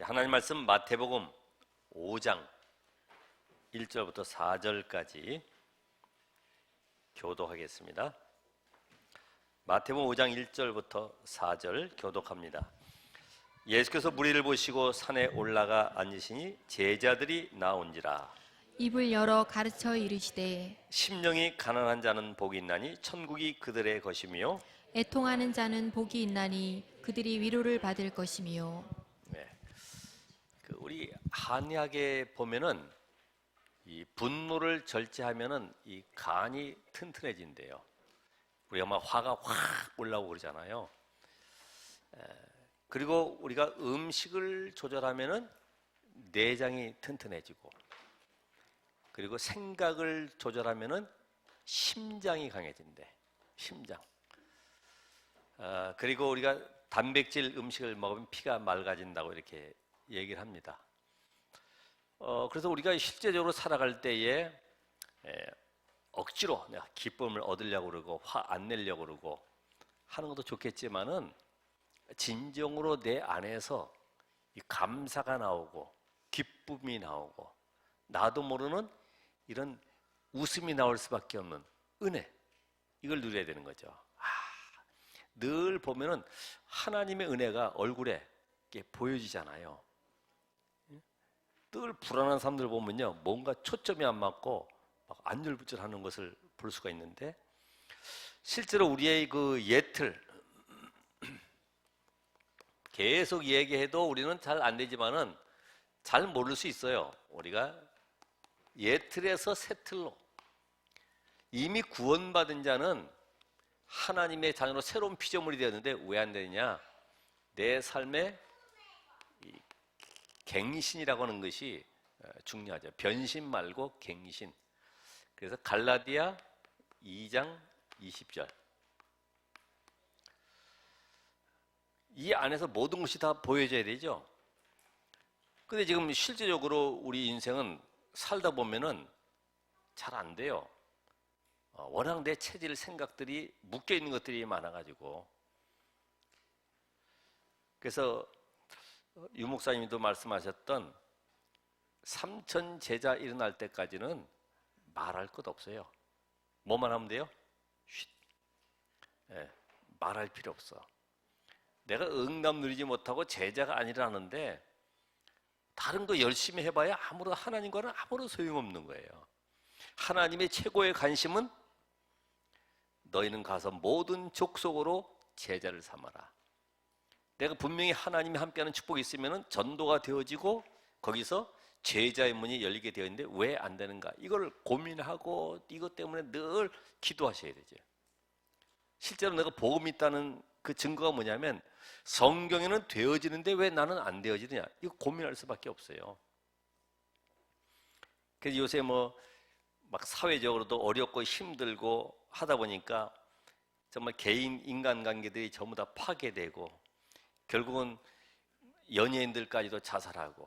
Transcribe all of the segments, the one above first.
하나님 말씀 마태복음 5장 1절부터 4절까지 교독하겠습니다. 마태복음 5장 1절부터 4절 교독합니다. 예수께서 무리를 보시고 산에 올라가 앉으시니 제자들이 나온지라. 입을 열어 가르쳐 이르시되 심령이 가난한 자는 복이 있나니 천국이 그들의 것이며 애통하는 자는 복이 있나니 그들이 위로를 받을 것이며. 우리 한의학에 보면은 이 분노를 절제하면은 이 간이 튼튼해진대요. 우리가 막 화가 확 올라오고 그러잖아요. 그리고 우리가 음식을 조절하면은 내장이 튼튼해지고, 그리고 생각을 조절하면은 심장이 강해진대. 심장. 그리고 우리가 단백질 음식을 먹으면 피가 맑아진다고 이렇게 얘기를 합니다. 그래서 우리가 실제적으로 살아갈 때에 억지로 내가 기쁨을 얻으려고 그러고 화 안 내려고 그러고 하는 것도 좋겠지만은 진정으로 내 안에서 이 감사가 나오고 기쁨이 나오고 나도 모르는 이런 웃음이 나올 수밖에 없는 은혜, 이걸 누려야 되는 거죠. 늘 보면은 하나님의 은혜가 얼굴에 이렇게 보여지잖아요. 늘 불안한 사람들 보면요, 뭔가 초점이 안 맞고 막 안절부절하는 것을 볼 수가 있는데, 실제로 우리의 그 예틀 계속 얘기해도 우리는 잘 안 되지만은 잘 모를 수 있어요. 우리가 예틀에서 새틀로 이미 구원받은 자는 하나님의 자녀로 새로운 피조물이 되었는데 왜 안 되느냐? 내 삶에 갱신이라고 하는 것이 중요하죠. 변신 말고 갱신. 그래서 갈라디아 2장 20절, 이 안에서 모든 것이 다 보여져야 되죠. 근데 지금 실제적으로 우리 인생은 살다 보면은 잘 안 돼요. 워낙 내 체질 생각들이 묶여 있는 것들이 많아가지고. 그래서 유 목사님도 말씀하셨던 삼천 제자 일어날 때까지는 말할 것 없어요. 뭐만 하면 돼요? 쉿. 말할 필요 없어. 내가 응답 누리지 못하고 제자가 아니라는데 다른 거 열심히 해봐야 하나님과는 아무런 소용없는 거예요. 하나님의 최고의 관심은 너희는 가서 모든 족속으로 제자를 삼아라. 내가 분명히 하나님이 함께하는 축복이 있으면 전도가 되어지고 거기서 제자의 문이 열리게 되어 있는데 왜 안 되는가? 이걸 고민하고 이것 때문에 늘 기도하셔야 되죠. 실제로 내가 복음이 있다는 그 증거가 뭐냐면 성경에는 되어지는데 왜 나는 안 되어지느냐? 이거 고민할 수밖에 없어요. 그래서 요새 막 사회적으로도 어렵고 힘들고 하다 보니까 정말 개인 인간관계들이 전부 다 파괴되고 결국은 연예인들까지도 자살하고,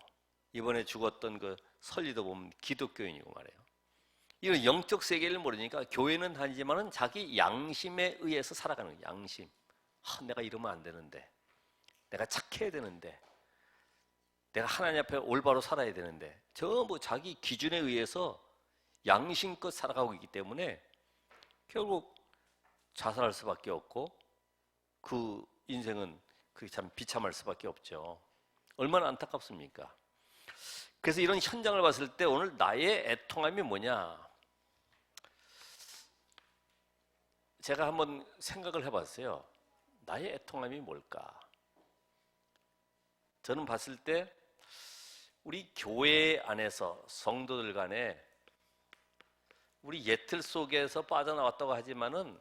이번에 죽었던 그 설리도 보면 기독교인이고 말이에요. 이런 영적 세계를 모르니까 교회는 다니지만은 자기 양심에 의해서 살아가는 거예요. 양심. 내가 이러면 안 되는데, 내가 착해야 되는데, 내가 하나님 앞에 올바로 살아야 되는데, 전부 자기 기준에 의해서 양심껏 살아가고 있기 때문에 결국 자살할 수밖에 없고 그 인생은 그게 참 비참할 수밖에 없죠. 얼마나 안타깝습니까? 그래서 이런 현장을 봤을 때 오늘 나의 애통함이 뭐냐? 제가 한번 생각을 해봤어요. 나의 애통함이 뭘까? 저는 봤을 때 우리 교회 안에서 성도들 간에 우리 예틀 속에서 빠져나왔다고 하지만은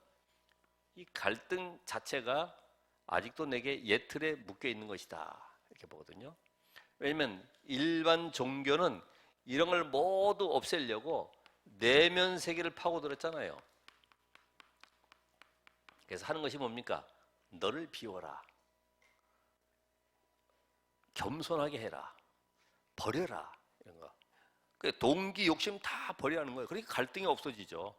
이 갈등 자체가 아직도 내게 예틀에 묶여 있는 것이다, 이렇게 보거든요. 왜냐하면 일반 종교는 이런 걸 모두 없애려고 내면 세계를 파고들었잖아요. 그래서 하는 것이 뭡니까? 너를 비워라, 겸손하게 해라, 버려라, 이런 거. 동기 욕심 다 버리라는 거예요. 그러니까 갈등이 없어지죠.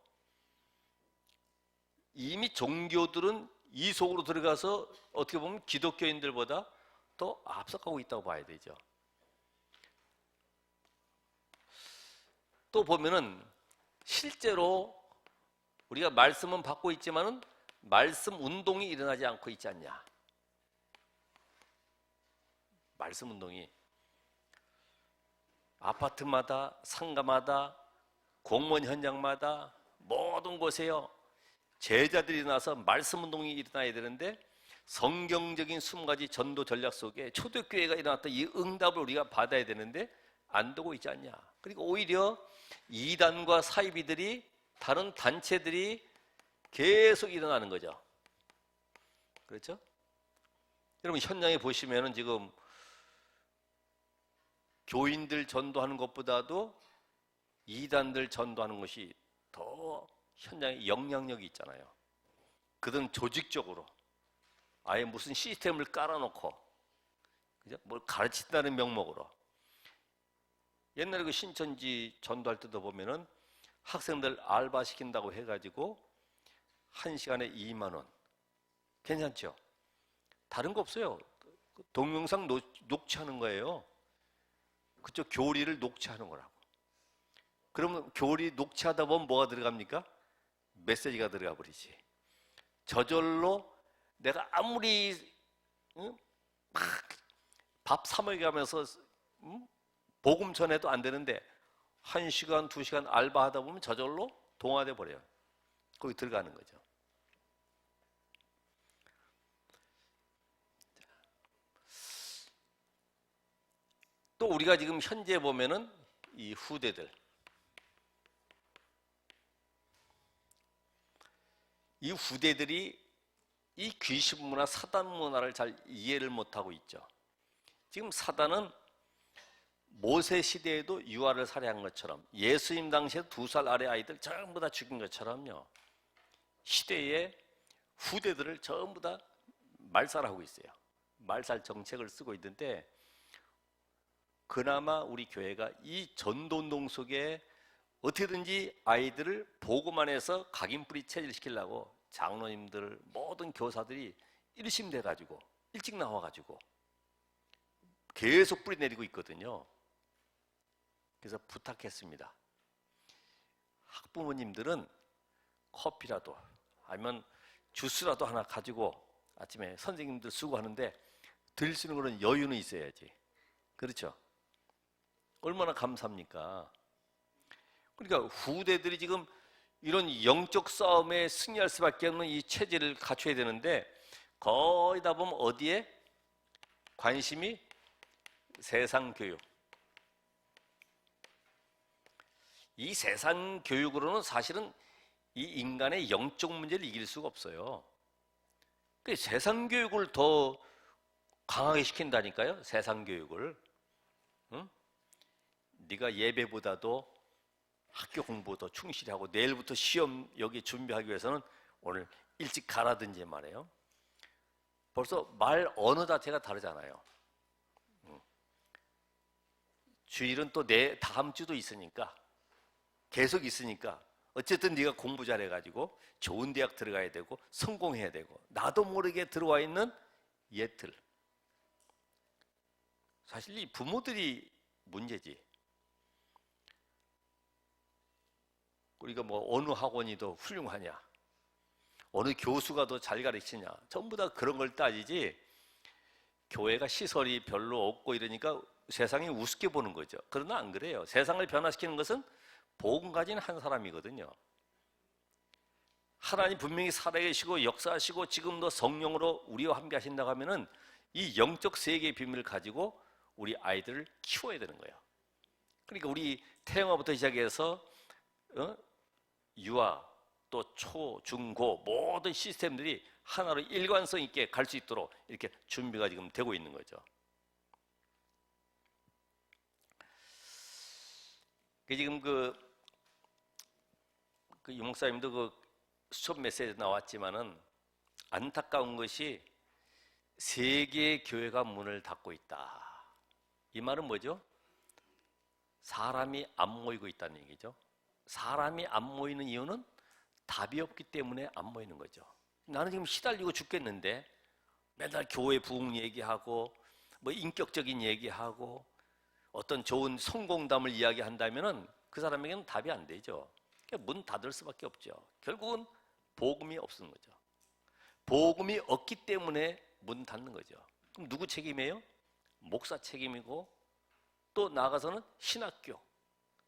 이미 종교들은 이 속으로 들어가서 어떻게 보면 기독교인들보다 더 앞서가고 있다고 봐야 되죠. 또 보면은 실제로 우리가 말씀은 받고 있지만은 말씀 운동이 일어나지 않고 있지 않냐. 말씀 운동이 아파트마다, 상가마다, 공무원 현장마다 모든 곳에요. 제자들이 일어나서 말씀 운동이 일어나야 되는데 성경적인 20가지 전도 전략 속에 초대교회가 일어났던 이 응답을 우리가 받아야 되는데 안 되고 있지 않냐. 그리고 오히려 이단과 사이비들이 다른 단체들이 계속 일어나는 거죠. 그렇죠? 여러분 현장에 보시면은 지금 교인들 전도하는 것보다도 이단들 전도하는 것이 더 현장에 영향력이 있잖아요. 그들은 조직적으로 아예 무슨 시스템을 깔아놓고 그죠? 뭘 가르친다는 명목으로 옛날에 그 신천지 전도할 때도 보면은 학생들 알바 시킨다고 해가지고 1시간에 2만 원 괜찮죠? 다른 거 없어요. 동영상 녹취하는 거예요. 그쪽 교리를 녹취하는 거라고. 그러면 교리 녹취하다 보면 뭐가 들어갑니까? 메시지가 들어가 버리지. 저절로 내가 아무리 밥 사 먹여가면서 복음 전해도 안 되는데 1시간, 2시간 알바하다 보면 저절로 동화돼 버려요. 거기 들어가는 거죠. 또 우리가 지금 현재 보면은 이 후대들, 이 후대들이 이 귀신 문화, 사단 문화를 잘 이해를 못하고 있죠. 지금 사단은 모세 시대에도 유아를 살해한 것처럼 예수님 당시에 2살 아래 아이들 전부 다 죽인 것처럼요. 시대의 후대들을 전부 다 말살하고 있어요. 말살 정책을 쓰고 있는데 그나마 우리 교회가 이 전도운동 속에 어떻게든지 아이들을 보고만 해서 각인뿌리 체질시키려고 장로님들 모든 교사들이 일심돼가지고 일찍 나와가지고 계속 뿌리 내리고 있거든요. 그래서 부탁했습니다. 학부모님들은 커피라도 아니면 주스라도 하나 가지고 아침에 선생님들 수고하는데 드릴 수 있는 그런 여유는 있어야지. 그렇죠? 얼마나 감사합니까? 그러니까 후대들이 지금 이런 영적 싸움에 승리할 수밖에 없는 이 체질을 갖춰야 되는데 거의 다 보면 어디에 관심이 세상 교육. 이 세상 교육으로는 사실은 이 인간의 영적 문제를 이길 수가 없어요. 그 세상 교육을 더 강하게 시킨다니까요. 세상 교육을. 응? 네가 예배보다도 학교 공부 더 충실히 하고 내일부터 시험 여기 준비하기 위해서는 오늘 일찍 가라든지 말이에요. 벌써 말 언어 자체가 다르잖아요. 주일은 또 내 다음 주도 있으니까 계속 있으니까 어쨌든 네가 공부 잘해가지고 좋은 대학 들어가야 되고 성공해야 되고 나도 모르게 들어와 있는 예틀. 사실 이 부모들이 문제지. 우리가 뭐 어느 학원이 더 훌륭하냐, 어느 교수가 더 잘 가르치냐, 전부 다 그런 걸 따지지. 교회가 시설이 별로 없고 이러니까 세상이 우습게 보는 거죠. 그러나 안 그래요. 세상을 변화시키는 것은 복음 가진 한 사람이거든요. 하나님 분명히 살아계시고 역사하시고 지금도 성령으로 우리와 함께 하신다고 하면은 이 영적 세계의 비밀을 가지고 우리 아이들을 키워야 되는 거예요. 그러니까 우리 태영아부터 시작해서 유아 또 초, 중, 고 모든 시스템들이 하나로 일관성 있게 갈 수 있도록 이렇게 준비가 지금 되고 있는 거죠. 지금 유목사님도 그 수첩 메시지 나왔지만은 안타까운 것이 세계의 교회가 문을 닫고 있다. 이 말은 뭐죠? 사람이 안 모이고 있다는 얘기죠. 사람이 안 모이는 이유는 답이 없기 때문에 안 모이는 거죠. 나는 지금 시달리고 죽겠는데 맨날 교회 부흥 얘기하고 뭐 인격적인 얘기하고 어떤 좋은 성공담을 이야기한다면은 그 사람에게는 답이 안 되죠. 그러니까 문 닫을 수밖에 없죠. 결국은 복음이 없는 거죠. 복음이 없기 때문에 문 닫는 거죠. 그럼 누구 책임이에요? 목사 책임이고, 또 나아가서는 신학교,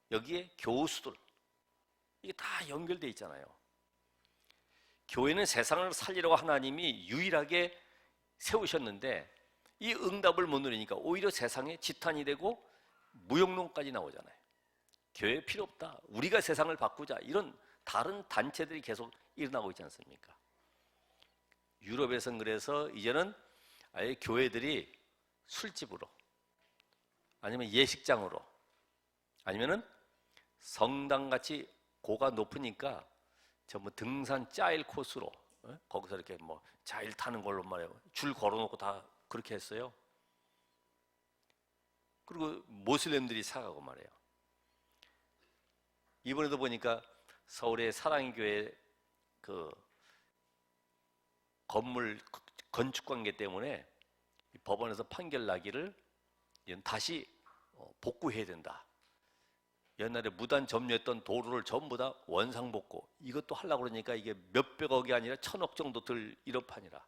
여기에 교수들, 이게 다 연결되어 있잖아요. 교회는 세상을 살리려고 하나님이 유일하게 세우셨는데 이 응답을 못 누리니까 오히려 세상에 지탄이 되고 무용론까지 나오잖아요. 교회 필요 없다, 우리가 세상을 바꾸자, 이런 다른 단체들이 계속 일어나고 있지 않습니까? 유럽에서는 그래서 이제는 아예 교회들이 술집으로, 아니면 예식장으로, 아니면은 성당같이 고가 높으니까 전부 등산 짜일 코스로, 거기서 이렇게 뭐 자일 타는 걸로 말이에요. 줄 걸어놓고 다 그렇게 했어요. 그리고 모슬렘들이 사가고 말이에요. 이번에도 보니까 서울의 사랑교회 그 건물 건축 관계 때문에 법원에서 판결 나기를 다시 복구해야 된다. 옛날에 무단 점유했던 도로를 전부 다 원상복구, 이것도 하려고 그러니까 이게 몇백억이 아니라 천억 정도 들 이런 판이라.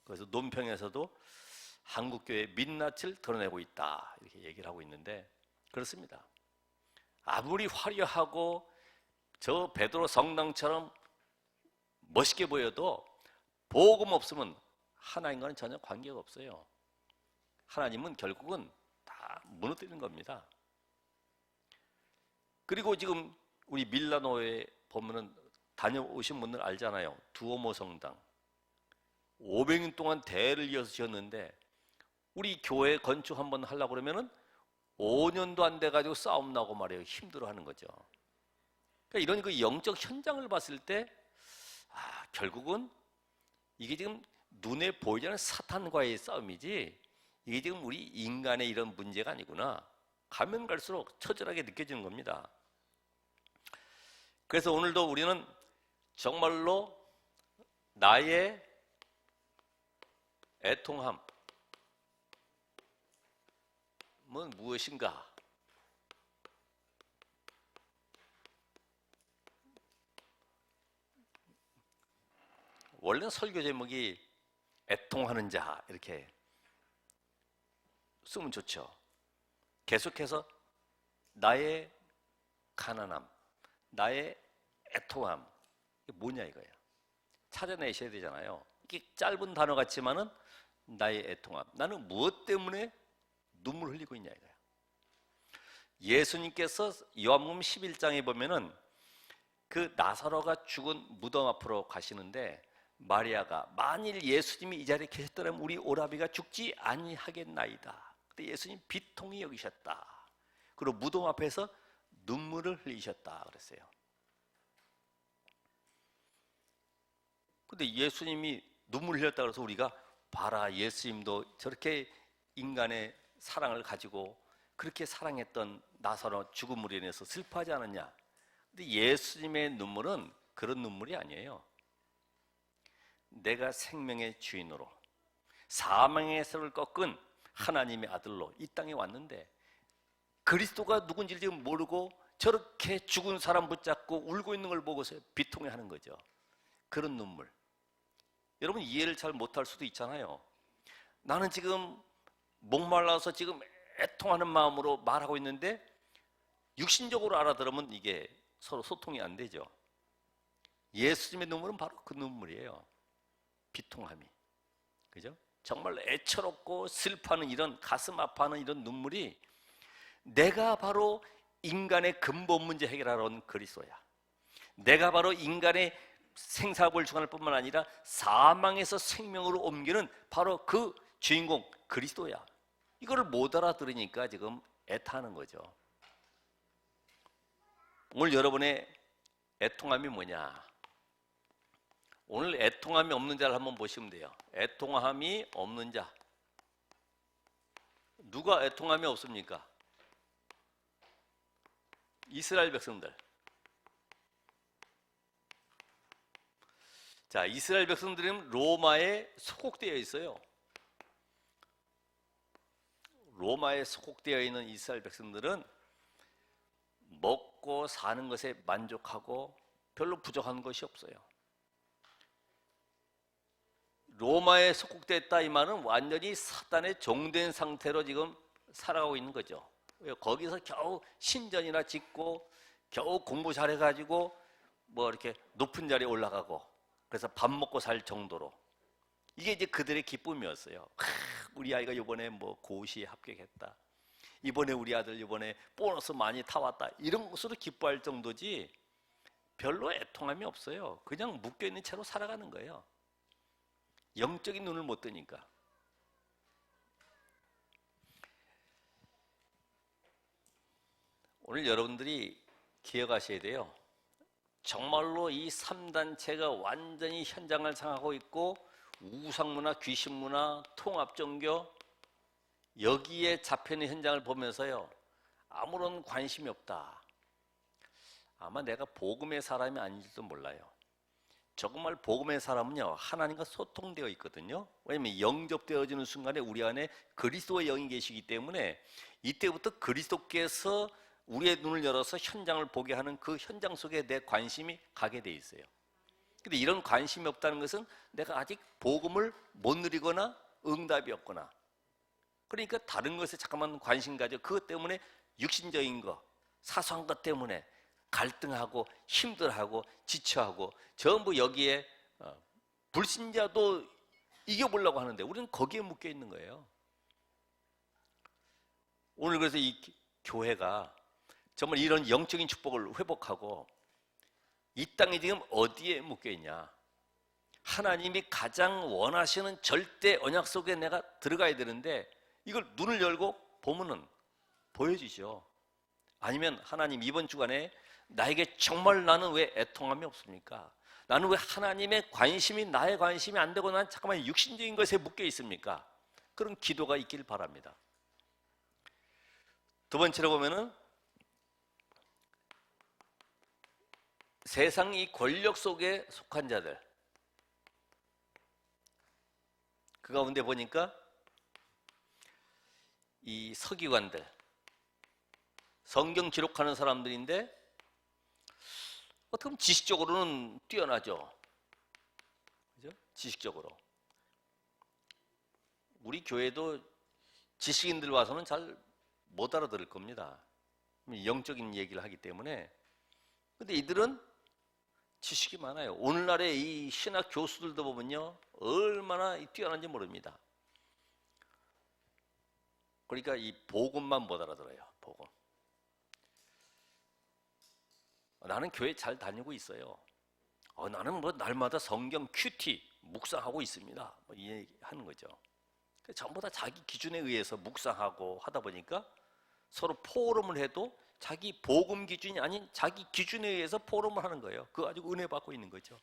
그래서 논평에서도 한국교회 민낯을 드러내고 있다, 이렇게 얘기를 하고 있는데, 그렇습니다. 아무리 화려하고 저 베드로 성당처럼 멋있게 보여도 복음 없으면 하나님과는 전혀 관계가 없어요. 하나님은 결국은 다 무너뜨리는 겁니다. 그리고 지금 우리 밀라노에 보면은 다녀오신 분들 알잖아요. 두오모 성당 500년 동안 대를 이어서 지었는데, 우리 교회 건축 한번 하려고 그러면은 5년도 안 돼가지고 싸움 나고 말이에요. 힘들어하는 거죠. 그러니까 이런 그 영적 현장을 봤을 때, 결국은 이게 지금 눈에 보이지 않는 사탄과의 싸움이지, 이게 지금 우리 인간의 이런 문제가 아니구나, 가면 갈수록 처절하게 느껴지는 겁니다. 그래서 오늘도 우리는 정말로 나의 애통함은 무엇인가? 원래는 설교 제목이 애통하는 자 이렇게 쓰면 좋죠. 계속해서 나의 가난함, 나의 애통함, 이게 뭐냐 이거예요. 찾아내셔야 되잖아요. 이게 짧은 단어 같지만은 나의 애통함, 나는 무엇 때문에 눈물 흘리고 있냐 이거예요. 예수님께서 요한복음 11장에 보면은 그 나사로가 죽은 무덤 앞으로 가시는데, 마리아가 만일 예수님이 이 자리에 계셨더라면 우리 오라비가 죽지 아니하겠나이다. 근데 예수님 비통히 여기셨다. 그리고 무덤 앞에서 눈물을 흘리셨다 그랬어요. 근데 예수님이 눈물 흘렸다 그래서 우리가 봐라, 예수님도 저렇게 인간의 사랑을 가지고 그렇게 사랑했던 나사로 죽음으로 인해서 슬퍼하지 않았냐. 근데 예수님의 눈물은 그런 눈물이 아니에요. 내가 생명의 주인으로 사망의 쇠를 꺾은 하나님의 아들로 이 땅에 왔는데, 그리스도가 누군지를 지금 모르고 저렇게 죽은 사람 붙잡고 울고 있는 걸 보고서 비통해하는 거죠. 그런 눈물. 여러분 이해를 잘 못할 수도 있잖아요. 나는 지금 목말라서 지금 애통하는 마음으로 말하고 있는데 육신적으로 알아들으면 이게 서로 소통이 안 되죠. 예수님의 눈물은 바로 그 눈물이에요. 비통함이. 그죠? 정말 애처롭고 슬퍼하는 이런 가슴 아파하는 이런 눈물이 내가 바로 인간의 근본 문제 해결하러 온 그리스도야. 내가 바로 인간의 생사복을 주관할 뿐만 아니라 사망에서 생명으로 옮기는 바로 그 주인공 그리스도야. 이거를 못 알아들으니까 지금 애타는 거죠. 오늘 여러분의 애통함이 뭐냐? 오늘 애통함이 없는 자를 한번 보시면 돼요. 애통함이 없는 자. 누가 애통함이 없습니까? 이스라엘 백성들. 자, 이스라엘 백성들은 로마에 소속되어 있어요. 로마에 소속되어 있는 이스라엘 백성들은 먹고 사는 것에 만족하고 별로 부족한 것이 없어요. 로마에 속국됐다 이 말은 완전히 사단의 종된 상태로 지금 살아가고 있는 거죠. 거기서 겨우 신전이나 짓고 겨우 공부 잘해가지고 뭐 이렇게 높은 자리에 올라가고 그래서 밥 먹고 살 정도로 이게 이제 그들의 기쁨이었어요. 우리 아이가 이번에 뭐 고시에 합격했다. 이번에 우리 아들 이번에 보너스 많이 타왔다. 이런 것으로 기뻐할 정도지 별로 애통함이 없어요. 그냥 묶여있는 채로 살아가는 거예요. 영적인 눈을 못 뜨니까. 오늘 여러분들이 기억하셔야 돼요. 정말로 이 3단체가 완전히 현장을 장악하고 있고 우상문화, 귀신문화, 통합종교 여기에 잡혀있는 현장을 보면서요 아무런 관심이 없다. 아마 내가 복음의 사람이 아닌지도 몰라요. 정말 복음의 사람은요 하나님과 소통되어 있거든요. 왜냐하면 영접되어지는 순간에 우리 안에 그리스도의 영이 계시기 때문에 이때부터 그리스도께서 우리의 눈을 열어서 현장을 보게 하는 그 현장 속에 내 관심이 가게 돼 있어요. 근데 이런 관심이 없다는 것은 내가 아직 복음을 못 누리거나 응답이 없거나 그러니까 다른 것에 잠깐만 관심 가져 그것 때문에 육신적인 거 사소한 것 때문에 갈등하고 힘들어하고 지쳐하고 전부 여기에 불신자도 이겨보려고 하는데 우리는 거기에 묶여 있는 거예요. 오늘 그래서 이 교회가 정말 이런 영적인 축복을 회복하고 이 땅에 지금 어디에 묶여 있냐? 하나님이 가장 원하시는 절대 언약 속에 내가 들어가야 되는데 이걸 눈을 열고 보면은 보여지죠. 아니면 하나님 이번 주간에 나에게 정말 나는 왜 애통함이 없습니까? 나는 왜 하나님의 관심이 나의 관심이 안 되고 난 잠깐만 육신적인 것에 묶여 있습니까? 그런 기도가 있길 바랍니다. 두 번째로 보면은 세상 이 권력 속에 속한 자들 그 가운데 보니까 이 서기관들 성경 기록하는 사람들인데 어떻게 보면 지식적으로는 뛰어나죠. 그죠? 지식적으로 우리 교회도 지식인들 와서는 잘 못 알아들을 겁니다. 영적인 얘기를 하기 때문에. 근데 이들은 지식이 많아요. 오늘날의 이 신학 교수들도 보면요 얼마나 뛰어난지 모릅니다. 그러니까 이 복음만 못 알아들어요. 복음. 나는 교회 잘 다니고 있어요. 나는 뭐 날마다 성경 큐티 묵상하고 있습니다. 뭐 이 얘기 하는 거죠. 전부 다 자기 기준에 의해서 묵상하고 하다 보니까 서로 포럼을 해도 자기 복음 기준이 아닌 자기 기준에 의해서 포럼을 하는 거예요. 그거 가지고 은혜 받고 있는 거죠.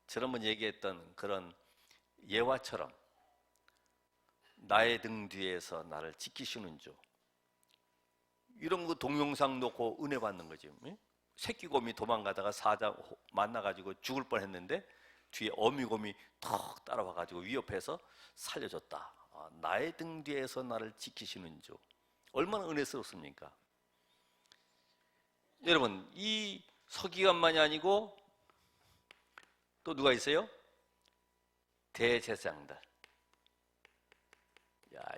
지난번 얘기했던 그런 예화처럼 나의 등 뒤에서 나를 지키시는 주 이런 거 동영상 놓고 은혜 받는 거죠. 새끼곰이 도망가다가 사자 만나가지고 죽을 뻔했는데 뒤에 어미곰이 턱 따라와가지고 위협해서 살려줬다. 나의 등 뒤에서 나를 지키시는 주 얼마나 은혜스럽습니까? 여러분 이 서기관만이 아니고 또 누가 있어요? 대제사장들.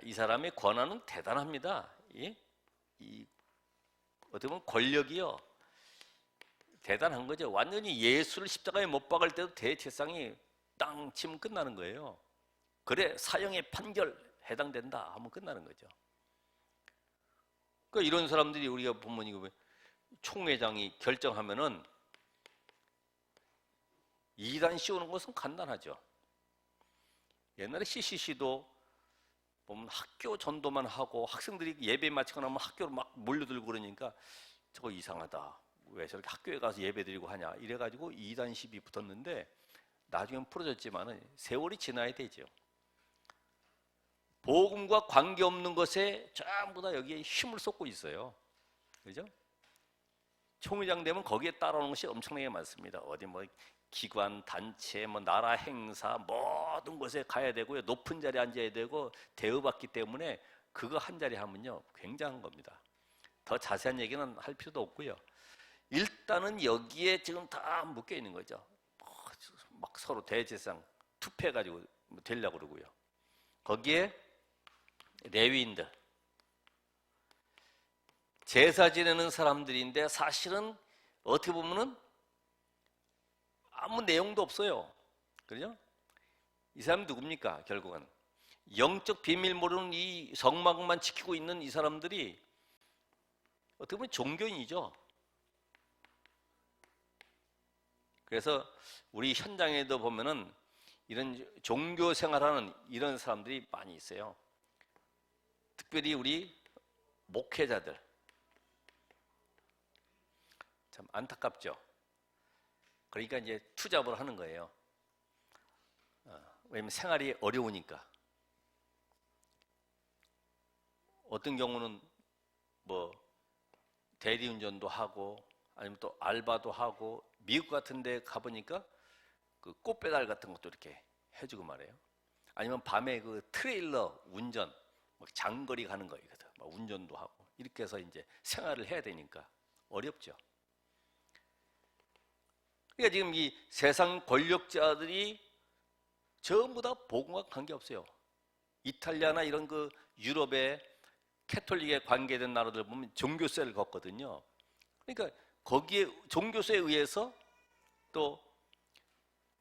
이 사람의 권한은 대단합니다. 어떻게 보면 권력이요 대단한 거죠. 완전히 예수를 십자가에 못 박을 때도 대제사장이 땅 치면 끝나는 거예요. 그래 사형의 판결 해당된다 하면 끝나는 거죠. 그러니까 이런 사람들이 우리가 보면 이거 총회장이 결정하면은 이단 씌우는 것은 간단하죠. 옛날에 CCC도 보면 학교 전도만 하고 학생들이 예배 마치고 나면 학교로 막 몰려들고 그러니까 저거 이상하다. 왜 저렇게 학교에 가서 예배 드리고 하냐 이래가지고 이단 시비 붙었는데 나중엔 풀어졌지만은 세월이 지나야 되죠. 복음과 관계없는 것에 전부 다 여기에 힘을 쏟고 있어요. 그죠? 총회장 되면 거기에 따라오는 것이 엄청나게 많습니다. 어디 뭐 기관, 단체, 뭐 나라 행사 모든 곳에 가야 되고요. 높은 자리에 앉아야 되고 대우받기 때문에 그거 한 자리 하면요 굉장한 겁니다. 더 자세한 얘기는 할 필요도 없고요. 일단은 여기에 지금 다 묶여 있는 거죠. 막 서로 대제사장 투표해가지고 되려고 그러고요. 거기에 레위인들, 제사 지내는 사람들인데 사실은 어떻게 보면은 아무 내용도 없어요. 그죠? 이 사람이 누굽니까? 결국은 영적 비밀 모르는 이 성막만 지키고 있는 이 사람들이 어떻게 보면 종교인이죠. 그래서 우리 현장에도 보면은 이런 종교 생활하는 이런 사람들이 많이 있어요. 특별히 우리 목회자들. 참 안타깝죠. 그러니까 이제 투잡을 하는 거예요. 왜냐면 생활이 어려우니까. 어떤 경우는 뭐 대리운전도 하고 아니면 또 알바도 하고 미국 같은 데 가보니까 그 꽃배달 같은 것도 이렇게 해주고 말해요. 아니면 밤에 그 트레일러 운전, 막 장거리 가는 거거든. 막 운전도 하고 이렇게 해서 이제 생활을 해야 되니까 어렵죠. 그러니까 지금 이 세상 권력자들이 전부 다 복음과 관계없어요. 이탈리아나 이런 그 유럽의 캐톨릭에 관계된 나라들 보면 종교세를 걷거든요. 그러니까 거기에 종교세에 의해서 또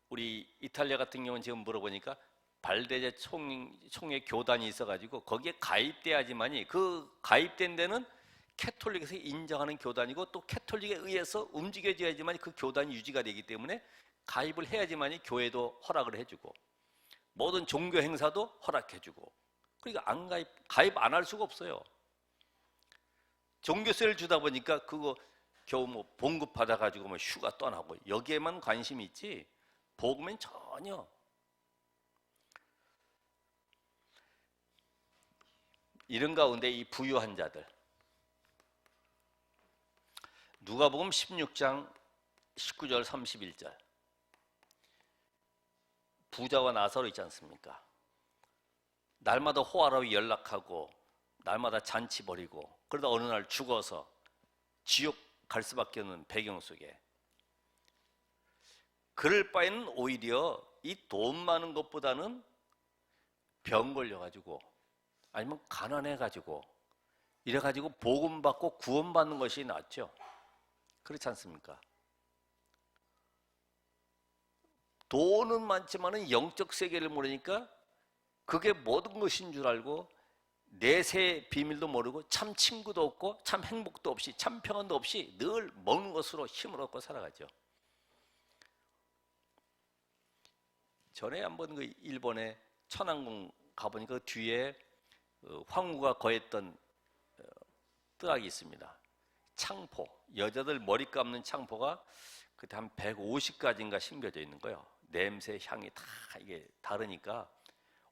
우리 이탈리아 같은 경우는 지금 물어보니까 발데제 총회 교단이 있어가지고 거기에 가입돼야지만이 그 가입된 데는 캐톨릭에서 인정하는 교단이고 또 캐톨릭에 의해서 움직여져야지만 그 교단이 유지가 되기 때문에 가입을 해야지만이 교회도 허락을 해주고 모든 종교 행사도 허락해주고 그러니까 가입 안 할 수가 없어요. 종교세를 주다 보니까 그거 겨우 뭐 봉급 받아가지고 뭐 휴가 떠나고 여기에만 관심이 있지 복음엔 전혀. 이런 가운데 이 부유한 자들 누가복음 16장 19절 31절 부자와 나사로 있지 않습니까? 날마다 호화라고 연락하고 날마다 잔치 벌이고 그러다 어느 날 죽어서 지옥 갈 수밖에 없는 배경 속에 그럴 바에는 오히려 이 돈 많은 것보다는 병 걸려가지고 아니면 가난해가지고 이래가지고 복음받고 구원받는 것이 낫죠. 그렇지 않습니까? 돈은 많지만은 영적 세계를 모르니까 그게 모든 것인 줄 알고 내세의 비밀도 모르고 참 친구도 없고 참 행복도 없이 참 평안도 없이 늘 먹는 것으로 힘을 얻고 살아가죠. 전에 한번 그 일본에 천왕궁 가보니까 그 뒤에 황후가 거했던 뜨락이 있습니다. 창포, 여자들 머리 감는 창포가 그때 한 150가지인가 심겨져 있는 거예요. 냄새, 향이 다 이게 다르니까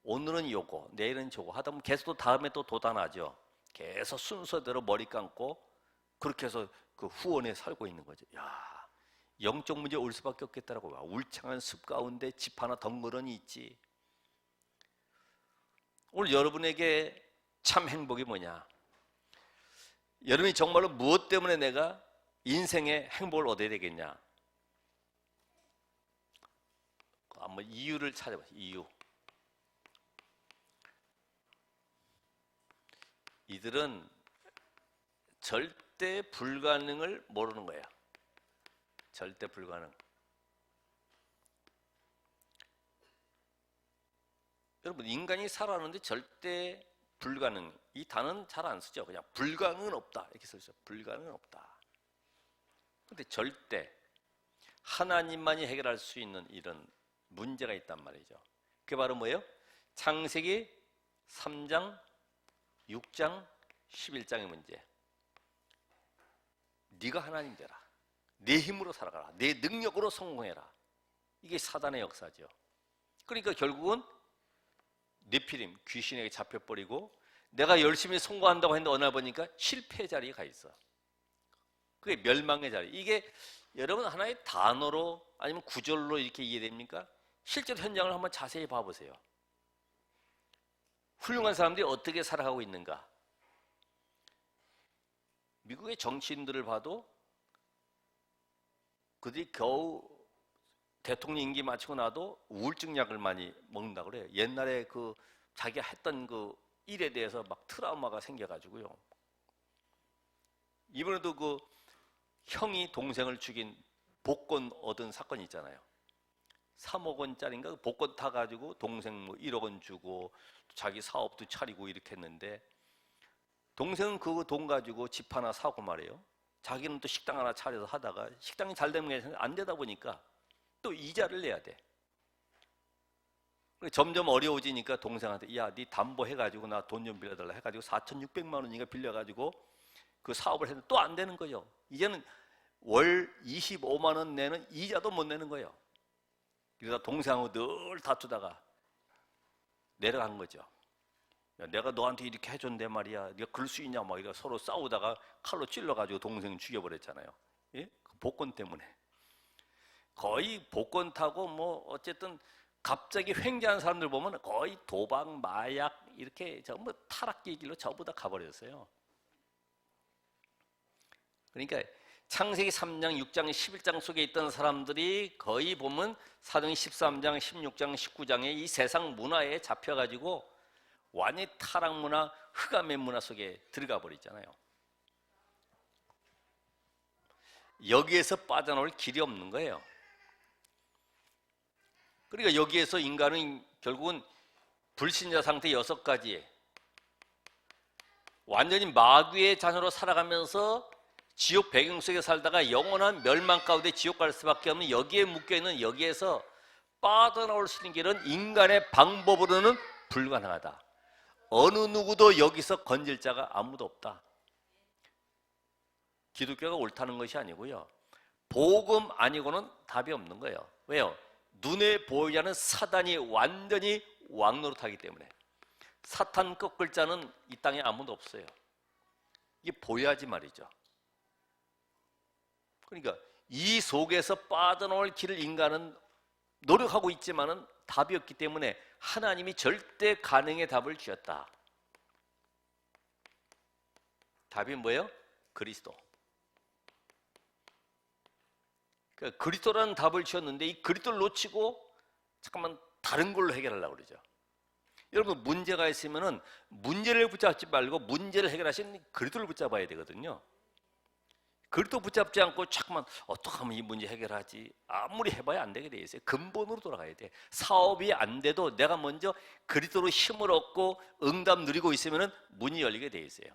오늘은 요거, 내일은 저거 하다 보면 계속 또 다음에 또 돋아나죠. 계속 순서대로 머리 감고 그렇게 해서 그 후원에 살고 있는 거죠. 야, 영적 문제 올 수밖에 없겠다라고. 울창한 숲 가운데 집 하나 덩그러니 있지. 오늘 여러분에게 참 행복이 뭐냐? 여러분이 정말로 무엇 때문에 내가 인생의 행복을 얻어야 되겠냐? 한번 이유를 찾아보세요. 이유. 이들은 절대 불가능을 모르는 거예요. 절대 불가능. 여러분 인간이 살아가는데 절대 불가능 이 단어는 잘 안 쓰죠. 그냥 불가능은 없다 이렇게 써있어요. 불가능은 없다. 그런데 절대 하나님만이 해결할 수 있는 이런 문제가 있단 말이죠. 그게 바로 뭐예요? 창세기 3장, 6장, 11장의 문제. 네가 하나님 되라. 내 힘으로 살아가라. 내 능력으로 성공해라. 이게 사단의 역사죠. 그러니까 결국은 네피림 귀신에게 잡혀버리고 내가 열심히 성공한다고 했는데 어느 날 보니까 실패의 자리에 가 있어. 그게 멸망의 자리. 이게 여러분 하나의 단어로 아니면 구절로 이렇게 이해됩니까? 실제로 현장을 한번 자세히 봐보세요. 훌륭한 사람들이 어떻게 살아가고 있는가? 미국의 정치인들을 봐도 그들이 겨우 대통령 임기 마치고 나도 우울증 약을 많이 먹는다고 그래요. 옛날에 그 자기가 했던 그 일에 대해서 막 트라우마가 생겨가지고요. 이번에도 그 형이 동생을 죽인 복권 얻은 사건이 있잖아요. 3억 원짜리인가 복권 타가지고 동생 뭐 1억 원 주고 자기 사업도 차리고 이렇게 했는데 동생은 그 돈 가지고 집 하나 사고 말이에요. 자기는 또 식당 하나 차려서 하다가 식당이 잘 되는 게 안 되다 보니까 또 이자를 내야 돼. 점점 어려워지니까 동생한테 야, 네 담보 해가지고 나 돈 좀 빌려달라 해가지고 4,600만 원인가 빌려가지고 그 사업을 했는데 또 안 되는 거죠. 이제는 월 25만 원 내는 이자도 못 내는 거예요. 그래서 동생하고 늘 다투다가 내려간 거죠. 야, 내가 너한테 이렇게 해줬는데 말이야, 네가 그럴 수 있냐 막 이래 서로 싸우다가 칼로 찔러가지고 동생 죽여버렸잖아요. 예? 그 복권 때문에. 거의 복권 타고 뭐 어쨌든 갑자기 횡재한 사람들 보면 거의 도박, 마약 이렇게 전부 타락기 길로 전부 다 가버렸어요. 그러니까 창세기 3장, 6장, 11장 속에 있던 사람들이 거의 보면 사도행전 13장, 16장, 19장에 이 세상 문화에 잡혀가지고 완전히 타락 문화, 흑암의 문화 속에 들어가 버리잖아요. 여기에서 빠져나올 길이 없는 거예요. 그러니까 여기에서 인간은 결국은 불신자 상태 6가지 완전히 마귀의 자녀로 살아가면서 지옥 배경 속에 살다가 영원한 멸망 가운데 지옥 갈 수밖에 없는 여기에 묶여있는 여기에서 빠져나올 수 있는 길은 인간의 방법으로는 불가능하다. 어느 누구도 여기서 건질 자가 아무도 없다. 기독교가 옳다는 것이 아니고요. 복음 아니고는 답이 없는 거예요. 왜요? 눈에 보이지 않는 사단이 완전히 왕노릇하기 때문에. 사탄 꺾을 자는 이 땅에 아무도 없어요. 이게 보여야지 말이죠. 그러니까 이 속에서 빠져나올 길을 인간은 노력하고 있지만은 답이 없기 때문에 하나님이 절대 가능의 답을 주셨다. 답이 뭐예요? 그리스도. 그러니까 그리스도라는 답을 주셨는데 이 그리스도를 놓치고 잠깐만 다른 걸로 해결하려고 그러죠. 여러분 문제가 있으면은 문제를 붙잡지 말고 문제를 해결하신 그리스도를 붙잡아야 되거든요. 그리스도 붙잡지 않고 잠깐만 어떻게 하면 이 문제 해결하지? 아무리 해봐야 안 되게 돼 있어요. 근본으로 돌아가야 돼. 사업이 안 돼도 내가 먼저 그리스도로 힘을 얻고 응답 누리고 있으면은 문이 열리게 돼 있어요.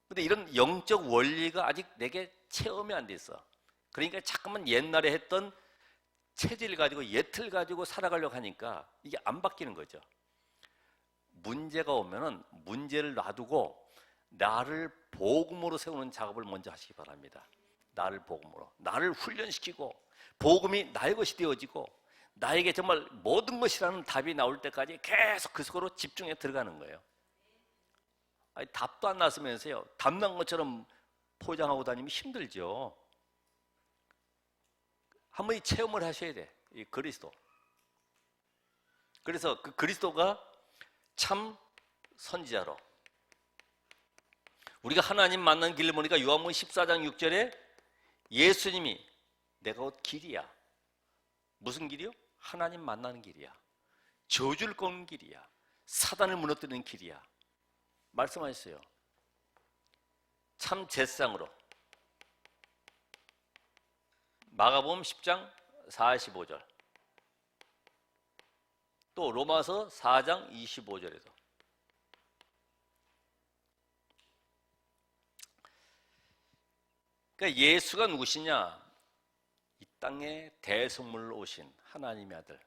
근데 이런 영적 원리가 아직 내게 체험이 안 돼 있어. 그러니까 잠깐만 옛날에 했던 체질을 가지고 옛을 가지고 살아가려고 하니까 이게 안 바뀌는 거죠. 문제가 오면은 문제를 놔두고 나를 복음으로 세우는 작업을 먼저 하시기 바랍니다. 나를 복음으로, 나를 훈련시키고 복음이 나의 것이 되어지고 나에게 정말 모든 것이라는 답이 나올 때까지 계속 그 속으로 집중해 들어가는 거예요. 아니, 답도 안 났으면서요, 답 난 것처럼 포장하고 다니면 힘들죠. 한번 이 체험을 하셔야 돼. 이 그리스도. 그래서 그 그리스도가 참 선지자로 우리가 하나님 만난 길을 보니까 요한복음 14장 6절에 예수님이 내가 곧 길이야. 무슨 길이요? 하나님 만나는 길이야. 저주를 꺾는 길이야. 사단을 무너뜨리는 길이야. 말씀하셨어요. 참 제사장으로. 마가복음 10장 45절. 또 로마서 4장 25절에도. 그러니까 예수가 누구시냐? 이 땅에 대속물로 오신 하나님의 아들.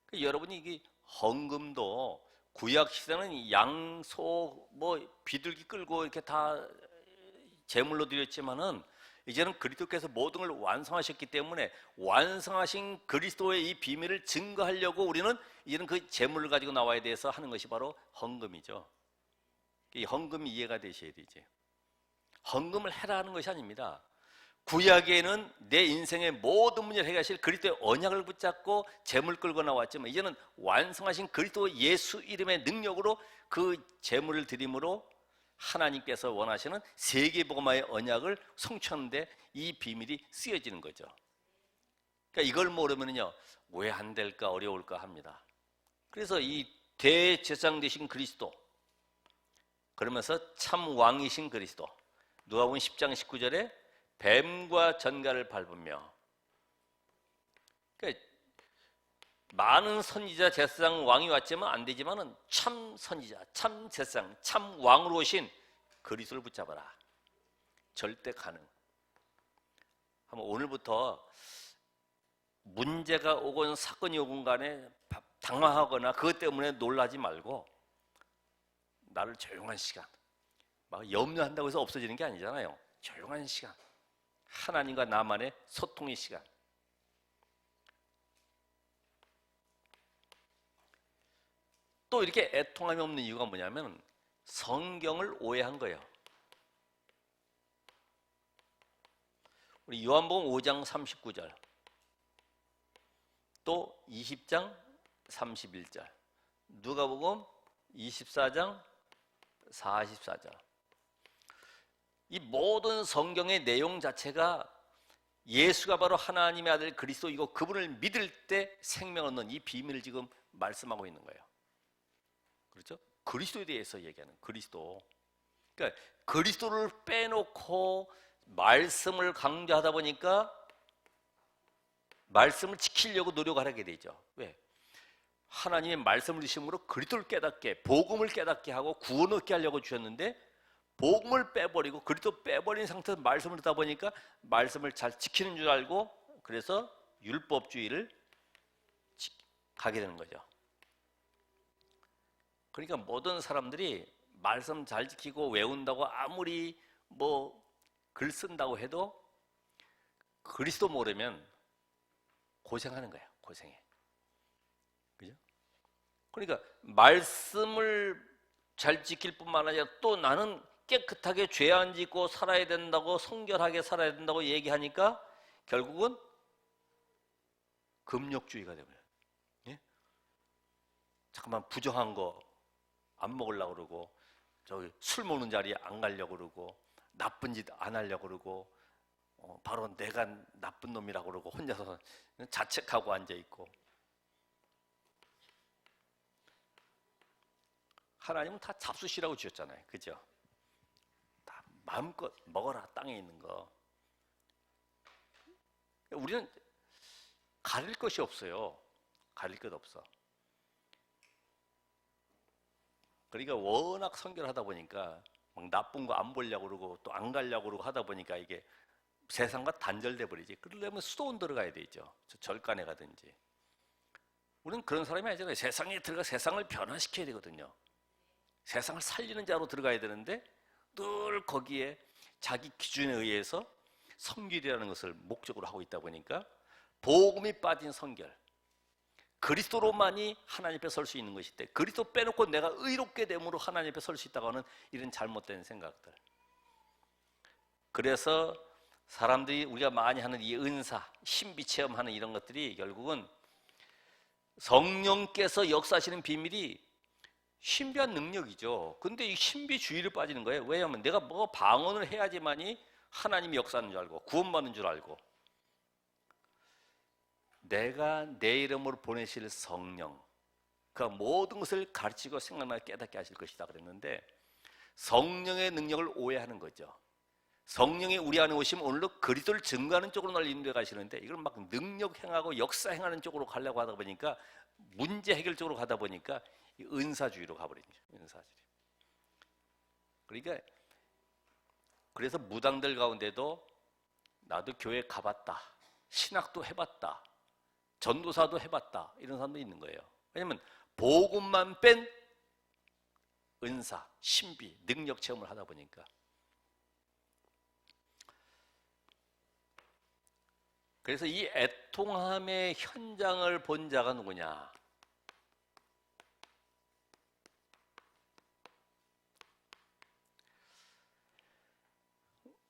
그러니까 여러분이 이게 헌금도 구약 시대는 양소 뭐 비둘기 끌고 이렇게 다 제물로 드렸지만은 이제는 그리스도께서 모든 걸 완성하셨기 때문에 완성하신 그리스도의 이 비밀을 증거하려고 우리는 이제는 그 제물을 가지고 나와야 돼서 하는 것이 바로 헌금이죠. 이 헌금이 이해가 되셔야 되지. 헌금을 해라 하는 것이 아닙니다. 구약에는 내 인생의 모든 문제를 해결하실 그리스도의 언약을 붙잡고 제물 끌고 나왔지만 이제는 완성하신 그리스도 예수 이름의 능력으로 그 제물을 드림으로 하나님께서 원하시는 세계복음화의 언약을 성취하는데 이 비밀이 쓰여지는 거죠. 그러니까 이걸 모르면요, 왜 안 될까, 어려울까 합니다. 그래서 이 대제사장 되신 그리스도, 그러면서 참 왕이신 그리스도, 누가복음 10장 19절에 뱀과 전갈을 밟으며, 그러니까 많은 선지자, 제사장, 왕이 왔지만 안 되지만은 참 선지자, 참 제사장, 참 왕으로 오신 그리스도를 붙잡아라. 절대 가능. 한번 오늘부터 문제가 오건 사건이 오건 간에 당황하거나 그것 때문에 놀라지 말고 나를 조용한 시간, 막 염려한다고 해서 없어지는 게 아니잖아요. 조용한 시간, 하나님과 나만의 소통의 시간. 또 이렇게 애통함이 없는 이유가 뭐냐면 성경을 오해한 거예요. 우리 요한복음 5장 39절, 또 20장 31절, 누가복음 24장 44절. 이 모든 성경의 내용 자체가 예수가 바로 하나님의 아들 그리스도이고 그분을 믿을 때 생명 얻는 이 비밀을 지금 말씀하고 있는 거예요. 그렇죠? 그리스도에 대해서 얘기하는 그리스도. 그러니까 그리스도를 빼놓고 말씀을 강조하다 보니까 말씀을 지키려고 노력하게 되죠. 왜? 하나님의 말씀을 주심으로 그리스도를 깨닫게, 복음을 깨닫게 하고 구원 얻게 하려고 주셨는데 복음을 빼버리고 그리스도 빼버린 상태에서 말씀을 듣다 보니까 말씀을 잘 지키는 줄 알고 그래서 율법주의를 가게 되는 거죠. 그러니까 모든 사람들이 말씀 잘 지키고 외운다고 아무리 뭐 글 쓴다고 해도 그리스도 모르면 고생하는 거야. 고생해. 그죠? 그러니까 말씀을 잘 지킬 뿐만 아니라 또 나는 깨끗하게 죄 안 짓고 살아야 된다고, 성결하게 살아야 된다고 얘기하니까 결국은 금욕주의가 되고요. 예? 잠깐만 부정한 거 안 먹으려고 그러고, 저기 술 먹는 자리에 안 가려고 그러고, 나쁜 짓 안 하려고 그러고, 바로 내가 나쁜 놈이라고 그러고 혼자서 자책하고 앉아 있고. 하나님은 다 잡수시라고 주셨잖아요. 그죠? 다 마음껏 먹어라, 땅에 있는 거. 우리는 가릴 것이 없어요. 가릴 것 없어. 그러니까 워낙 성결하다 보니까 막 나쁜 거 안 보려고 그러고 또 안 가려고 그러고 하다 보니까 이게 세상과 단절돼 버리지. 그러려면 수도원 들어가야 되죠. 절간에 가든지. 우리는 그런 사람이 아니잖아요. 세상에 들어가 세상을 변화시켜야 되거든요. 세상을 살리는 자로 들어가야 되는데 늘 거기에 자기 기준에 의해서 성결이라는 것을 목적으로 하고 있다 보니까 복음이 빠진 성결, 그리스도로만이 하나님 앞에 설 수 있는 것인데 그리스도 빼놓고 내가 의롭게 됨으로 하나님 앞에 설 수 있다고 하는 이런 잘못된 생각들. 그래서 사람들이 우리가 많이 하는 이 은사, 신비 체험하는 이런 것들이 결국은 성령께서 역사하시는 비밀이 신비한 능력이죠. 근데 이 신비주의를 빠지는 거예요. 왜냐하면 내가 뭐 방언을 해야지만이 하나님이 역사하는 줄 알고 구원받는 줄 알고, 내가 내 이름으로 보내실 성령, 그 모든 것을 가르치고 생각나게 깨닫게 하실 것이다 그랬는데 성령의 능력을 오해하는 거죠. 성령이 우리 안에 오시면 오늘도 그리스도를 증거하는 쪽으로 날 인도해 가시는데 이걸 막 능력 행하고 역사 행하는 쪽으로 가려고 하다 보니까 문제 해결 쪽으로 가다 보니까 은사주의로 가버린 거죠. 은사주의. 그러니까 그래서 무당들 가운데도 나도 교회 가봤다, 신학도 해봤다, 전도사도 해봤다 이런 사람도 있는 거예요. 왜냐하면 복음만 뺀 은사, 신비, 능력 체험을 하다 보니까. 그래서 이 애통함의 현장을 본 자가 누구냐?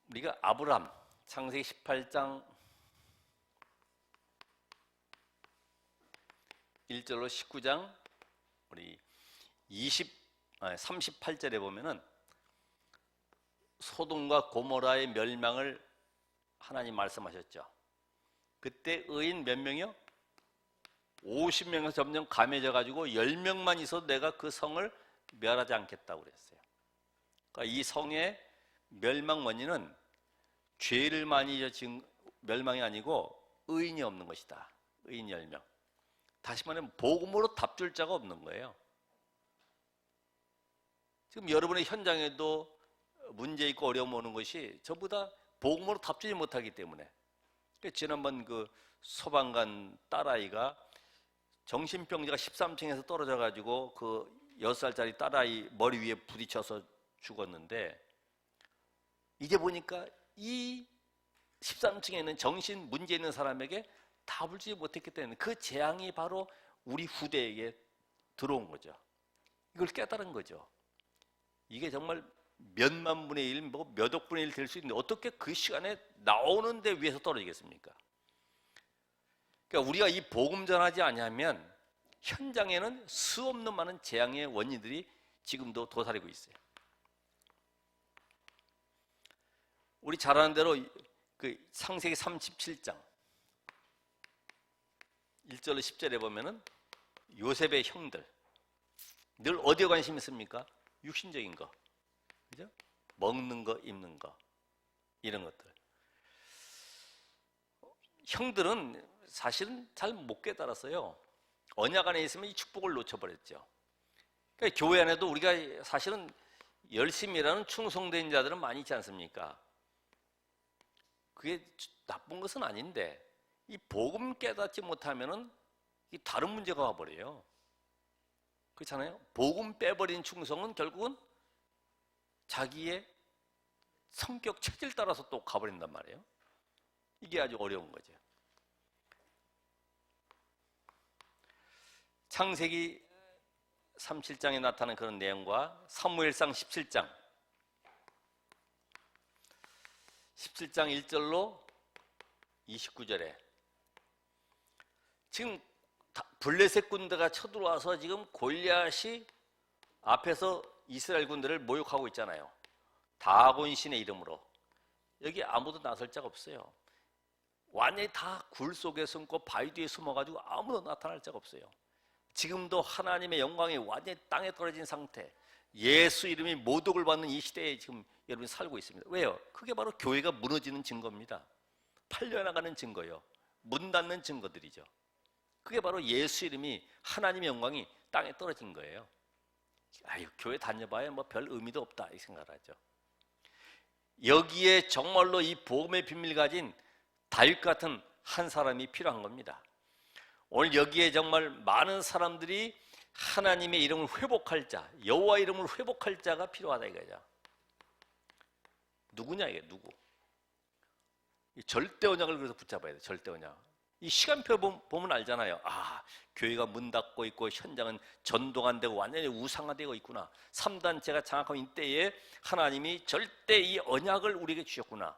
우리가 아브람, 창세기 18장 1절로 19장 우리 38절에 보면은 소돔과 고모라의 멸망을 하나님 말씀하셨죠. 그때 의인 몇 명이요? 50명에서 점점 감해져 가지고 10명만 있어도 내가 그 성을 멸하지 않겠다고 그랬어요. 그러니까 이 성의 멸망 원인은 죄를 많이 지은 멸망이 아니고 의인이 없는 것이다. 의인 10명. 다시 말하면 복음으로 답줄 자가 없는 거예요. 지금 여러분의 현장에도 문제 있고 어려움 오는 것이 전부 다 복음으로 답주지 못하기 때문에. 지난번 그 소방관 딸아이가 정신병자가 13층에서 떨어져 가지고 그 6살짜리 딸아이 머리 위에 부딪혀서 죽었는데, 이제 보니까 이 13층에 있는 정신 문제 있는 사람에게 답을 주지 못했기 때문에 그 재앙이 바로 우리 후대에게 들어온 거죠. 이걸 깨달은 거죠. 이게 정말 몇만 분의 일, 뭐 몇억 분의 일 될 수 있는데 어떻게 그 시간에 나오는데 위에서 떨어지겠습니까? 그러니까 우리가 이 복음 전하지 않으면 현장에는 수없는 많은 재앙의 원인들이 지금도 도사리고 있어요. 우리 잘 아는 대로 그 창세기 37장 1절로 10절에 보면은 요셉의 형들 늘 어디에 관심 있습니까? 육신적인 거, 그죠? 먹는 거, 입는 거, 이런 것들. 형들은 사실은 잘 못 깨달았어요. 언약 안에 있으면 이 축복을 놓쳐버렸죠. 그러니까 교회 안에도 우리가 사실은 열심히 일하는 충성된 자들은 많이 있지 않습니까? 그게 나쁜 것은 아닌데 이 복음 깨닫지 못하면은 이 다른 문제가 와버려요. 그렇잖아요. 복음 빼버린 충성은 결국은 자기의 성격 체질 따라서 또 가버린단 말이에요. 이게 아주 어려운 거죠. 창세기 37장에 나타나는 그런 내용과 사무엘상 17장 1절로 29절에 지금 블레셋 군대가 쳐들어와서 지금 골리앗이 앞에서 이스라엘 군대를 모욕하고 있잖아요. 다곤 신의 이름으로. 여기 아무도 나설 자가 없어요. 완전히 다 굴 속에 숨고 바위 뒤에 숨어가지고 아무도 나타날 자가 없어요. 지금도 하나님의 영광이 완전히 땅에 떨어진 상태, 예수 이름이 모독을 받는 이 시대에 지금 여러분이 살고 있습니다. 왜요? 그게 바로 교회가 무너지는 증거입니다. 팔려나가는 증거요. 문 닫는 증거들이죠. 그게 바로 예수 이름이, 하나님의 영광이 땅에 떨어진 거예요. 아유, 교회 다녀봐야 뭐 별 의미도 없다 이 생각을 하죠. 여기에 정말로 이 복음의 비밀 가진 다윗 같은 한 사람이 필요한 겁니다. 오늘 여기에 정말 많은 사람들이 하나님의 이름을 회복할 자, 여호와 이름을 회복할 자가 필요하다 이거죠. 누구냐 이게 누구? 절대 언약을 그래서 붙잡아야 돼. 절대 언약. 이 시간표 보면 알잖아요. 아, 교회가 문 닫고 있고 현장은 전도가 안 되고 완전히 우상화되고 있구나. 3단체가 장악한 이때에 하나님이 절대 이 언약을 우리에게 주셨구나.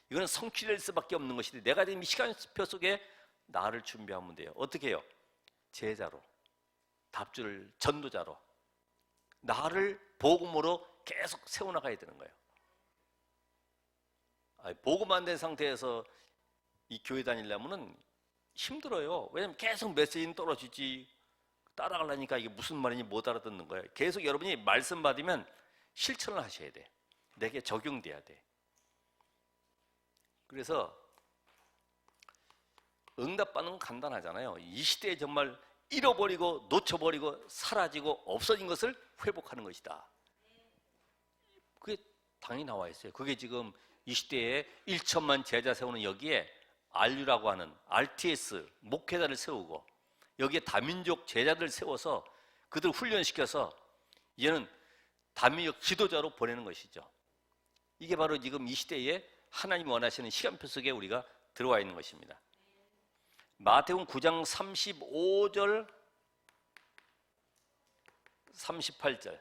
이건 성취될 수밖에 없는 것인데 내가 지금 이 시간표 속에 나를 준비하면 돼요. 어떻게 해요? 제자로, 답주를 전도자로 나를 복음으로 계속 세워나가야 되는 거예요. 복음 안 된 상태에서 이 교회 다니려면은 힘들어요. 왜냐면 계속 메시지는 떨어지지, 따라가려니까 이게 무슨 말인지 못 알아듣는 거예요. 계속 여러분이 말씀 받으면 실천을 하셔야 돼. 내게 적용돼야 돼. 그래서 응답받는 건 간단하잖아요. 이 시대에 정말 잃어버리고 놓쳐버리고 사라지고 없어진 것을 회복하는 것이다. 그게 당연히 나와 있어요. 그게 지금 이 시대에 1천만 제자 세우는 여기에 RU라고 하는 RTS 목회자를 세우고 여기에 다민족 제자들 세워서 그들 훈련시켜서 이제는 다민족 지도자로 보내는 것이죠. 이게 바로 지금 이 시대에 하나님이 원하시는 시간표 속에 우리가 들어와 있는 것입니다. 마태복음 9장 35절 38절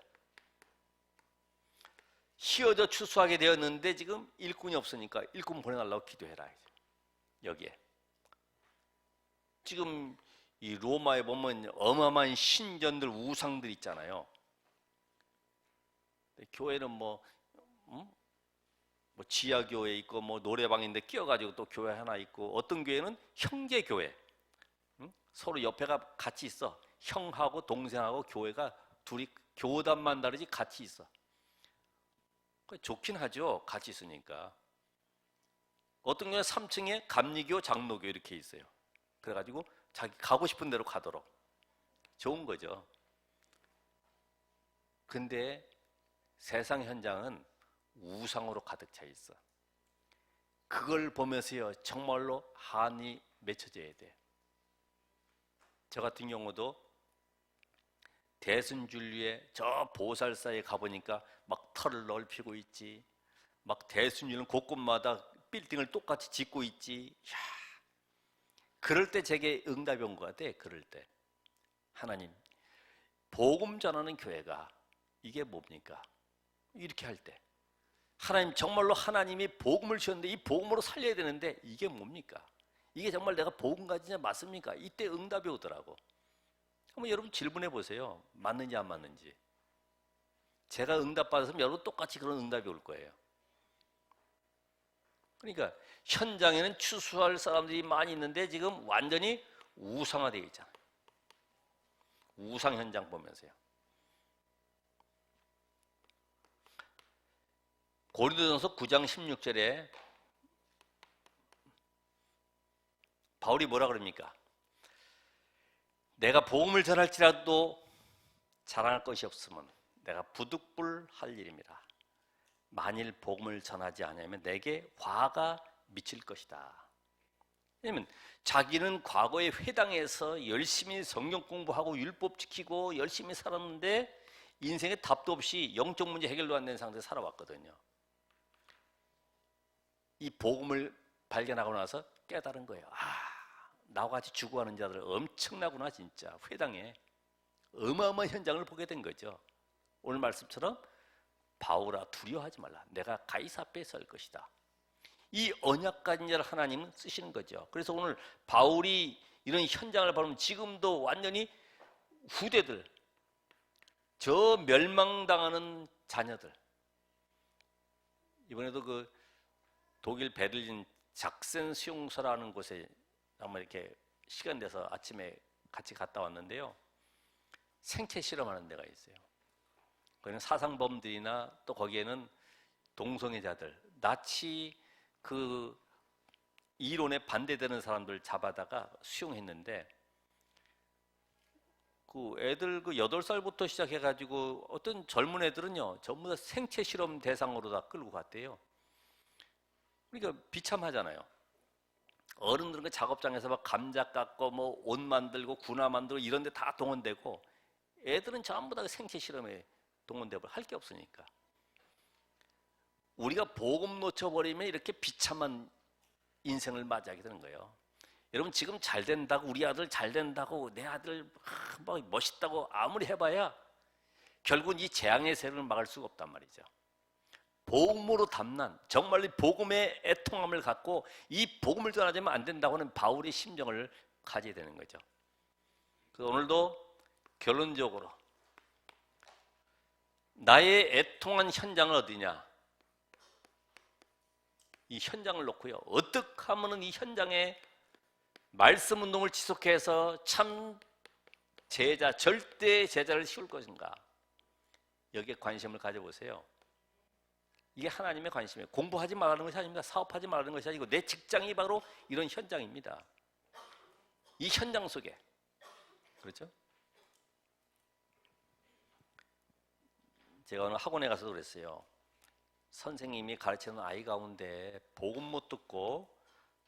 휘어져 추수하게 되었는데 지금 일꾼이 없으니까 일꾼 보내달라고 기도해라. 여기에 지금 이 로마에 보면 어마어마한 신전들 우상들 있잖아요. 교회는 뭐 뭐 지하교회 있고 뭐 노래방인데 끼어가지고 또 교회 하나 있고, 어떤 교회는 형제교회, 응? 서로 옆에가 같이 있어. 형하고 동생하고 교회가 둘이 교단만 다르지 같이 있어. 좋긴 하죠, 같이 있으니까. 어떤 경우는 3층에 감리교, 장로교 이렇게 있어요. 그래가지고 자기 가고 싶은 대로 가도록. 좋은 거죠. 근데 세상 현장은 우상으로 가득 차 있어. 그걸 보면서요, 정말로 한이 맺혀져야 돼. 저 같은 경우도 대순줄리에 저 보살사에 가보니까 막 털을 넓히고 있지, 막 대순줄은 곳곳마다 빌딩을 똑같이 짓고 있지. 야, 그럴 때 제게 응답이 온 것 같아. 그럴 때 하나님, 복음 전하는 교회가 이게 뭡니까? 이렇게 할 때 하나님, 정말로 하나님이 복음을 주셨는데 이 복음으로 살려야 되는데 이게 뭡니까? 이게 정말 내가 복음 가지냐 맞습니까? 이때 응답이 오더라고. 한번 여러분 질문해 보세요. 맞는지 안 맞는지. 제가 응답 받았으면 여러분 똑같이 그런 응답이 올 거예요. 그러니까 현장에는 추수할 사람들이 많이 있는데 지금 완전히 우상화되어 있잖아요. 우상 현장 보면서요. 고린도전서 9장 16절에 바울이 뭐라 그럽니까? 내가 복음을 전할지라도 자랑할 것이 없으면 내가 부득불할 일입니다. 만일 복음을 전하지 않으면 내게 화가 미칠 것이다. 왜냐면 자기는 과거에 회당에서 열심히 성경 공부하고 율법 지키고 열심히 살았는데 인생에 답도 없이 영적 문제 해결도 안 된 상태에 살아왔거든요. 이 복음을 발견하고 나서 깨달은 거예요. 나와 같이 죽어가는 자들 엄청나구나. 진짜 회당에 어마어마한 현장을 보게 된 거죠. 오늘 말씀처럼 바울아, 두려워하지 말라. 내가 가이사 앞에 설 것이다. 이 언약 가진 자를 하나님은 쓰시는 거죠. 그래서 오늘 바울이 이런 현장을 보면 지금도 완전히 후대들, 저 멸망당하는 자녀들, 이번에도 그 독일 베를린 작센 수용소라는 곳에 한번 이렇게 시간 내서 아침에 같이 갔다 왔는데요. 생체 실험하는 데가 있어요. 거기는 사상범들이나 또 거기에는 동성애자들, 나치 그 이론에 반대되는 사람들 잡아다가 수용했는데, 그 애들 그 8살부터 시작해가지고 어떤 젊은 애들은요, 전부 다 생체 실험 대상으로 다 끌고 갔대요. 그러니까 비참하잖아요. 어른들은 그 작업장에서 막 감자 깎고 뭐 옷 만들고 군화 만들고 이런 데 다 동원되고, 애들은 전부 다 생체 실험에 동원되고 할 게 없으니까. 우리가 복음 놓쳐버리면 이렇게 비참한 인생을 맞이하게 되는 거예요. 여러분, 지금 잘 된다고, 우리 아들 잘 된다고, 내 아들 막 멋있다고 아무리 해봐야 결국은 이 재앙의 세력을 막을 수가 없단 말이죠. 복음으로 담난, 정말 이 복음의 애통함을 갖고 이 복음을 전하자면 안 된다고 하는 바울의 심정을 가져야 되는 거죠. 그래서 오늘도 결론적으로 나의 애통한 현장은 어디냐? 이 현장을 놓고요, 어떻게 하면 이 현장에 말씀 운동을 지속해서 참 제자, 절대 제자를 씌울 것인가? 여기에 관심을 가져보세요. 이게 하나님의 관심이에요. 공부하지 말라는 것이 아닙니다. 사업하지 말라는 것이 아니고 내 직장이 바로 이런 현장입니다. 이 현장 속에, 그렇죠? 제가 어느 학원에 가서도 그랬어요. 선생님이 가르치는 아이 가운데 복음 못 듣고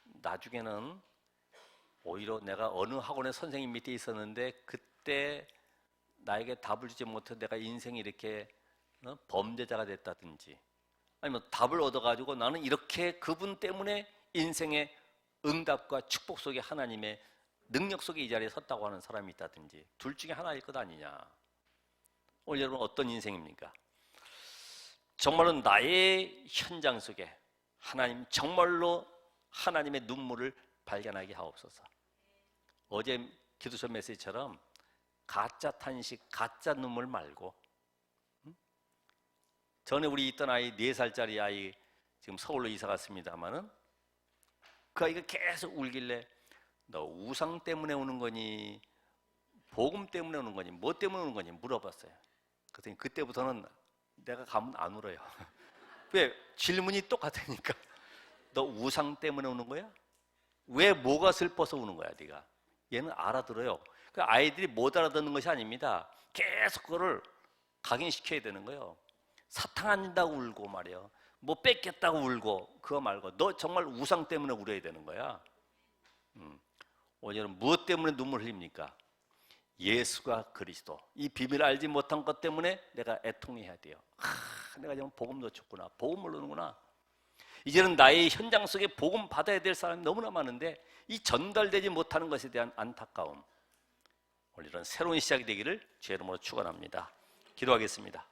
나중에는 오히려 내가 어느 학원의 선생님 밑에 있었는데 그때 나에게 답을 주지 못해 내가 인생이 이렇게 범죄자가 됐다든지, 아니면 답을 얻어가지고 나는 이렇게 그분 때문에 인생의 응답과 축복 속에 하나님의 능력 속에 이 자리에 섰다고 하는 사람이 있다든지, 둘 중에 하나일 것 아니냐. 오늘 여러분 어떤 인생입니까? 정말로 나의 현장 속에 하나님, 정말로 하나님의 눈물을 발견하게 하옵소서. 어제 기도처 메시지처럼 가짜 탄식, 가짜 눈물 말고, 전에 우리 있던 아이, 4살짜리 아이 지금 서울로 이사 갔습니다마는 그 아이가 계속 울길래 너 우상 때문에 우는 거니 복음 때문에 우는 거니 뭐 때문에 우는 거니 물어봤어요. 그랬더니 그때부터는 내가 가면 안 울어요. 왜? 질문이 똑같으니까. 너 우상 때문에 우는 거야? 왜 뭐가 슬퍼서 우는 거야 네가? 얘는 알아들어요. 그 아이들이 못 알아듣는 것이 아닙니다. 계속 그거를 각인시켜야 되는 거예요. 사탕한다고 울고 말이에요. 뭐 뺏겼다고 울고 그거 말고 너 정말 우상 때문에 울어야 되는 거야. 오늘은 무엇 때문에 눈물 흘립니까? 예수가 그리스도, 이 비밀을 알지 못한 것 때문에 내가 애통해야 돼요. 내가 지금 복음 놓쳤구나, 복음 모르는구나. 이제는 나의 현장 속에 복음 받아야 될 사람이 너무나 많은데 이 전달되지 못하는 것에 대한 안타까움, 오늘은 새로운 시작이 되기를 주의 이름으로 축원합니다. 기도하겠습니다.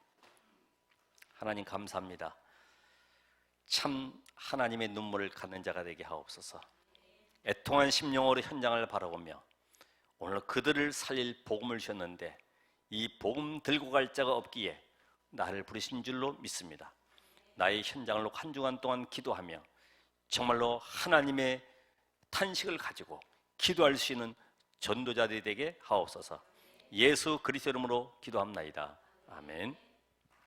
하나님 감사합니다. 참 하나님의 눈물을 갖는 자가 되게 하옵소서. 애통한 심령으로 현장을 바라보며 오늘 그들을 살릴 복음을 주셨는데 이 복음 들고 갈 자가 없기에 나를 부르신 줄로 믿습니다. 나의 현장을 놓고 한 주간 동안 기도하며 정말로 하나님의 탄식을 가지고 기도할 수 있는 전도자들이 되게 하옵소서. 예수 그리스도 이름으로 기도합나이다. 아멘.